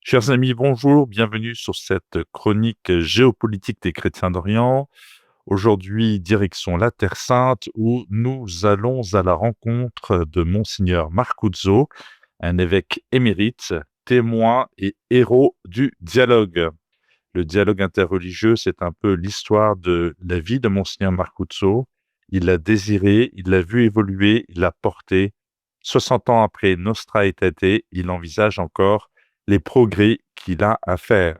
Chers amis, bonjour, bienvenue sur cette chronique géopolitique des chrétiens d'Orient. Aujourd'hui, direction la Terre Sainte où nous allons à la rencontre de Monseigneur Marcuzzo, un évêque émérite, témoin et héros du dialogue. Le dialogue interreligieux, c'est un peu l'histoire de la vie de Monseigneur Marcuzzo. Il l'a désiré, il l'a vu évoluer, il l'a porté. 60 ans après Nostra Aetate, il envisage encore les progrès qu'il a à faire.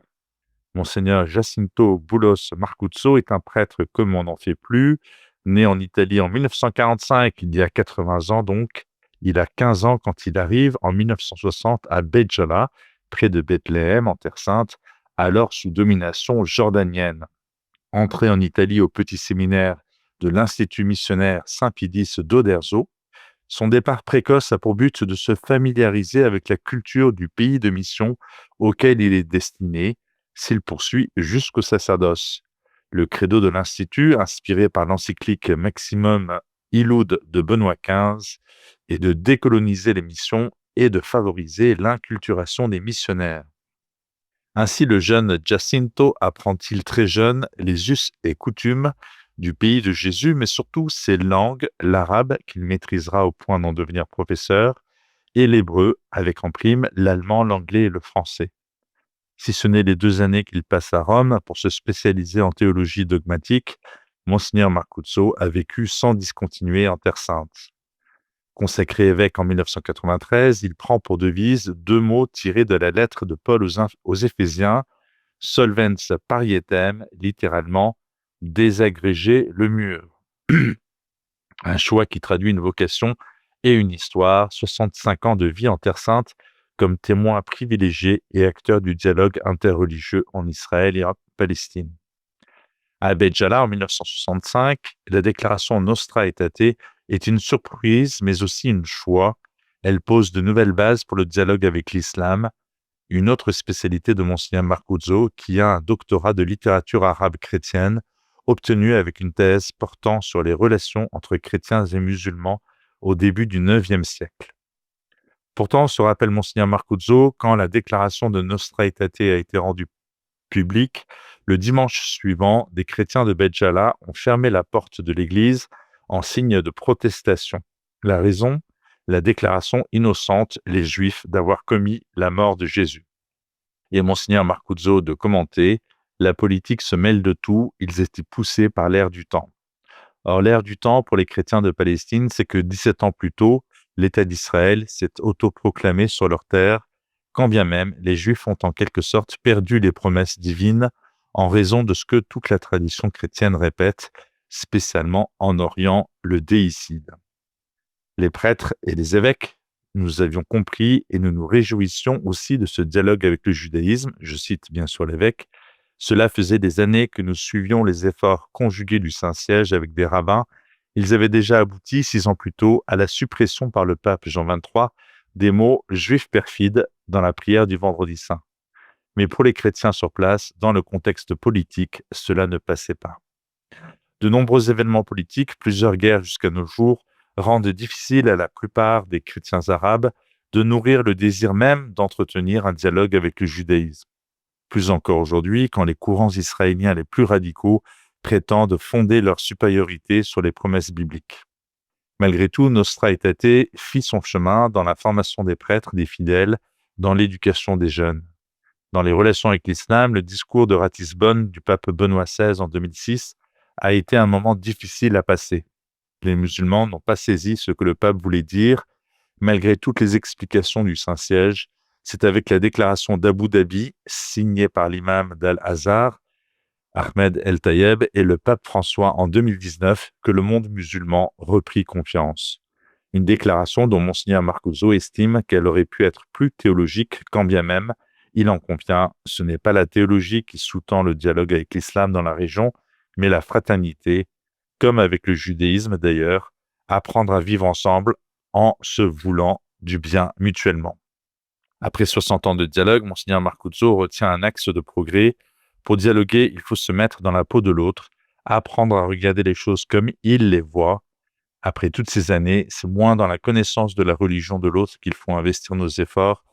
Monseigneur Jacinto Boulos Marcuzzo est un prêtre comme on n'en fait plus, né en Italie en 1945, il y a 80 ans donc. Il a 15 ans quand il arrive en 1960 à Béjala, près de Bethléem, en Terre Sainte, alors sous domination jordanienne. Entré en Italie au petit séminaire de l'Institut missionnaire Saint-Pidis d'Oderzo, son départ précoce a pour but de se familiariser avec la culture du pays de mission auquel il est destiné, s'il poursuit jusqu'au sacerdoce. Le credo de l'Institut, inspiré par l'encyclique Maximum Illud de Benoît XV, est de décoloniser les missions et de favoriser l'inculturation des missionnaires. Ainsi, le jeune Jacinto apprend-il très jeune les us et coutumes du pays de Jésus, mais surtout ses langues, l'arabe qu'il maîtrisera au point d'en devenir professeur, et l'hébreu, avec en prime l'allemand, l'anglais et le français. Si ce n'est les 2 années qu'il passe à Rome pour se spécialiser en théologie dogmatique, Monseigneur Marcuzzo a vécu sans discontinuer en Terre Sainte. Consacré évêque en 1993, il prend pour devise 2 mots tirés de la lettre de Paul aux Éphésiens, solvens parietem, littéralement désagréger le mur. Un choix qui traduit une vocation et une histoire, 65 ans de vie en Terre Sainte comme témoin privilégié et acteur du dialogue interreligieux en Israël et en Palestine. À Béjala, en 1965, la déclaration Nostra Aetate est une surprise, mais aussi une choix. Elle pose de nouvelles bases pour le dialogue avec l'islam, une autre spécialité de Monseigneur Marcuzzo, qui a un doctorat de littérature arabe chrétienne, obtenu avec une thèse portant sur les relations entre chrétiens et musulmans au début du IXe siècle. Pourtant, se rappelle Monseigneur Marcuzzo, quand la déclaration de Nostra Aetate a été rendue publique, le dimanche suivant, des chrétiens de Béjala ont fermé la porte de l'église en signe de protestation. La raison ? La déclaration innocente les Juifs d'avoir commis la mort de Jésus. Et Monseigneur Marcuzzo de commenter, la politique se mêle de tout, ils étaient poussés par l'air du temps. Or, l'air du temps pour les chrétiens de Palestine, c'est que 17 ans plus tôt, l'État d'Israël s'est autoproclamé sur leur terre, quand bien même les Juifs ont en quelque sorte perdu les promesses divines en raison de ce que toute la tradition chrétienne répète, spécialement en Orient, le déicide. Les prêtres et les évêques, nous avions compris et nous nous réjouissions aussi de ce dialogue avec le judaïsme, je cite bien sûr l'évêque. Cela faisait des années que nous suivions les efforts conjugués du Saint-Siège avec des rabbins. Ils avaient déjà abouti 6 ans plus tôt à la suppression par le pape Jean XXIII des mots « juifs perfides » dans la prière du Vendredi Saint. Mais pour les chrétiens sur place, dans le contexte politique, cela ne passait pas. De nombreux événements politiques, plusieurs guerres jusqu'à nos jours, rendent difficile à la plupart des chrétiens arabes de nourrir le désir même d'entretenir un dialogue avec le judaïsme. Plus encore aujourd'hui, quand les courants israéliens les plus radicaux prétendent fonder leur supériorité sur les promesses bibliques. Malgré tout, Nostra Aetate fit son chemin dans la formation des prêtres, des fidèles, dans l'éducation des jeunes. Dans les relations avec l'islam, le discours de Ratisbonne du pape Benoît XVI en 2006 a été un moment difficile à passer. Les musulmans n'ont pas saisi ce que le pape voulait dire, malgré toutes les explications du Saint-Siège. C'est avec la déclaration d'Abu Dhabi, signée par l'imam d'Al-Azhar, Ahmed El-Tayeb, et le pape François en 2019, que le monde musulman reprit confiance. Une déclaration dont Monseigneur Marcuzzo estime qu'elle aurait pu être plus théologique, quand bien même, il en convient, ce n'est pas la théologie qui sous-tend le dialogue avec l'islam dans la région, mais la fraternité, comme avec le judaïsme d'ailleurs, apprendre à vivre ensemble en se voulant du bien mutuellement. Après 60 ans de dialogue, Monseigneur Marcuzzo retient un axe de progrès. Pour dialoguer, il faut se mettre dans la peau de l'autre, apprendre à regarder les choses comme il les voit. Après toutes ces années, c'est moins dans la connaissance de la religion de l'autre qu'il faut investir nos efforts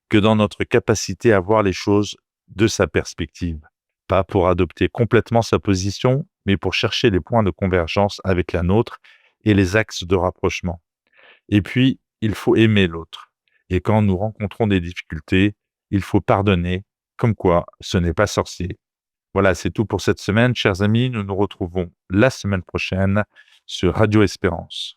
que dans notre capacité à voir les choses de sa perspective. Pas pour adopter complètement sa position, mais pour chercher les points de convergence avec la nôtre et les axes de rapprochement. Et puis, il faut aimer l'autre. Et quand nous rencontrons des difficultés, il faut pardonner, comme quoi ce n'est pas sorcier. Voilà, c'est tout pour cette semaine, chers amis. Nous nous retrouvons la semaine prochaine sur Radio Espérance.